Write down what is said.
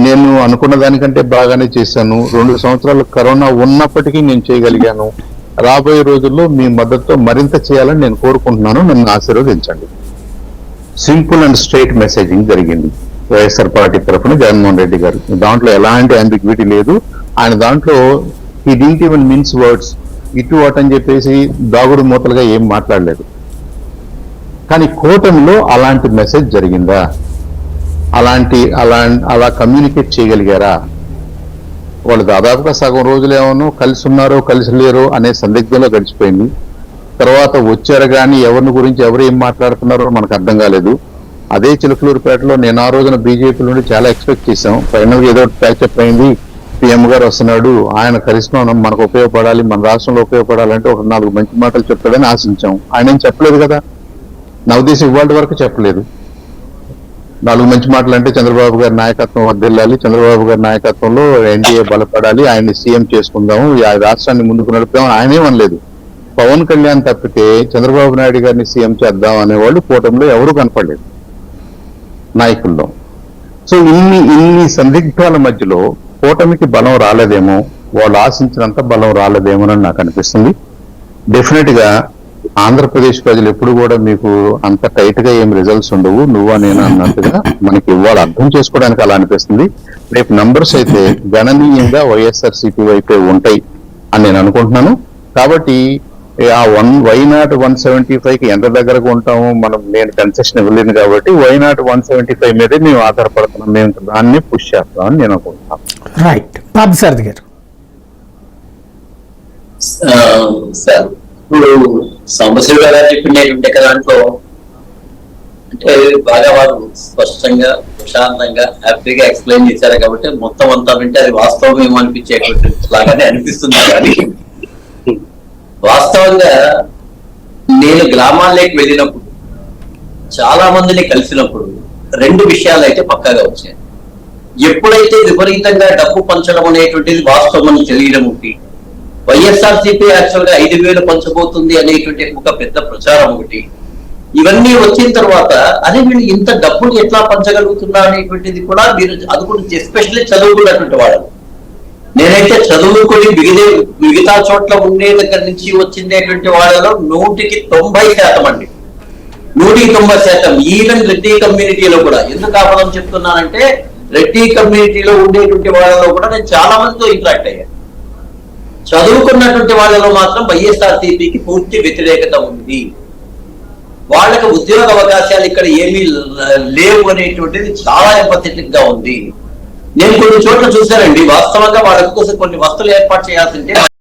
నేను అనుకున్న దానికంటే బాగానే చేశాను. 2 సంవత్సరాలు కరోనా ఉన్నప్పటికీ నేను చేయగలిగాను. రాబోయే రోజుల్లో మీ మద్దతుతో మరింత చేయాలని నేను కోరుకుంటున్నాను. నన్ను ఆశీర్వదించండి. సింపుల్ అండ్ స్ట్రైట్ మెసేజింగ్ జరిగింది వైఎస్ఆర్ పార్టీ తరఫున జగన్మోహన్ రెడ్డి గారు. దాంట్లో ఎలాంటి అంబిగ్విటీ లేదు. ఆయన దాంట్లో he didn't even means words ఇటు అటు అని చెప్పేసి దాగుడు మూతలుగా ఏం మాట్లాడలేదు. కానీ కూటమిలో అలాంటి మెసేజ్ జరిగిందా? అలా కమ్యూనికేట్ చేయగలిగారా? వాళ్ళు దాదాపుగా సగం రోజులు ఏమో కలిసి ఉన్నారో కలిసి లేరో అనే సందిగ్ధంలో గడిచిపోయింది. తర్వాత వచ్చారు కానీ ఎవరిని గురించి ఎవరు ఏం మాట్లాడుతున్నారో మనకు అర్థం కాలేదు. అదే చిలకలూరుపేటలో నేను ఆ రోజున బీజేపీ నుండి చాలా ఎక్స్పెక్ట్ చేశాం. ఫైనల్ ఏదో ప్యాచప్ అయింది, పీఎం గారు వస్తున్నాడు, ఆయన కరిష్మా మనకు ఉపయోగపడాలి, మన రాష్ట్రంలో ఉపయోగపడాలంటే ఒక 4 మంచి మాటలు చెప్తాడని ఆశించాం. ఆయన ఏం చెప్పలేదు కదా. నా ఉద్దేశం ఇవాళ వరకు చెప్పలేదు. 4 మంచి మాటలు అంటే చంద్రబాబు గారి నాయకత్వం వర్ధిల్లాలి, చంద్రబాబు గారి నాయకత్వంలో ఎన్డీఏ బలపడాలి, ఆయన్ని సీఎం చేసుకుందాము, రాష్ట్రాన్ని ముందుకు నడుపుదామని ఆయనేమనలేదు. పవన్ కళ్యాణ్ తప్పితే చంద్రబాబు నాయుడు గారిని సీఎం చేద్దాం అనేవాళ్ళు కూటమిలో ఎవరు కనపడలేదు నాయకుల్లో. సో ఇన్ని సందిగ్ధాల మధ్యలో కూటమికి బలం రాలేదేమో, వాళ్ళు ఆశించినంత బలం రాలేదేమోనని నాకు అనిపిస్తుంది. డెఫినెట్ గా ఆంధ్రప్రదేశ్ ప్రజలు ఎప్పుడు కూడా మీకు అంత టైట్ గా ఏం రిజల్ట్స్ ఉండవు, నువ్వా నేను అన్నట్టుగా మనకి ఇవాళ అర్థం చేసుకోవడానికి అలా అనిపిస్తుంది. రేపు నంబర్స్ అయితే గణనీయంగా వైఎస్ఆర్సీపీ వైపే ఉంటాయి అని నేను అనుకుంటున్నాను. కాబట్టి ఆ వైనాట్ 175కి ఎంత దగ్గరకు ఉంటాము మనం, నేను కన్సెషన్ ఇవ్వలేను కాబట్టి వైనాట్ 175 మీదే మేము ఆధారపడుతున్నాం, మేము దాన్ని పుష్ చేస్తామని నేను అనుకుంటున్నాను. రైట్ పార్థసారథి గారు. సార్ ఇప్పుడు సమస్యలు గారు చెప్పినటువంటి దాంట్లో అంటే బాగా వారు స్పష్టంగా ప్రశాంతంగా హ్యాపీగా ఎక్స్ప్లెయిన్ చేశారు కాబట్టి మొత్తం అంతా వింటే అది వాస్తవం ఏమో అనిపించేటువంటి లాగానే అనిపిస్తుంది. కానీ వాస్తవంగా నేను గ్రామాల్లోకి వెళ్ళినప్పుడు చాలా మందిని కలిసినప్పుడు 2 విషయాలు అయితే పక్కాగా వచ్చాయి. ఎప్పుడైతే విపరీతంగా డబ్బు పంచడం అనేటువంటిది వాస్తవం అని తెలియడం ఒకటి, వైఎస్ఆర్సీపీ యాక్చువల్ గా 5,000 పంచబోతుంది అనేటువంటి ఒక పెద్ద ప్రచారం ఒకటి, ఇవన్నీ వచ్చిన తర్వాత అదే వీళ్ళు ఇంత డబ్బులు ఎట్లా పంచగలుగుతున్నా అనేటువంటిది కూడా మీరు అది కూడా ఎస్పెషల్లీ చదువుకున్నటువంటి వాళ్ళు. నేనైతే చదువుకొని మిగతా చోట్ల ఉండే దగ్గర నుంచి వచ్చిందేటువంటి వాళ్ళలో 100కి 90% అండి, 100కి 90%. ఈవెన్ రెడ్డి కమ్యూనిటీలో కూడా, ఎందుకు ఆ పదం చెప్తున్నానంటే రెడ్డి కమ్యూనిటీలో ఉండేటువంటి వాళ్ళలో కూడా నేను చాలా మందితో ఇంటరాక్ట్ అయ్యాను. చదువుకున్నటువంటి వాళ్ళలో మాత్రం వైఎస్ఆర్సీపీకి పూర్తి వ్యతిరేకత ఉంది, వాళ్ళకి ఉద్యోగ అవకాశాలు ఇక్కడ ఏమీ లేవు అనేటువంటిది చాలా ఎంపథెటిక్ గా ఉంది. నేను కొన్ని చోట్ల చూశానండి, వాస్తవంగా వాళ్ళ కోసం కొన్ని వస్తువులు ఏర్పాటు చేయాల్సింటే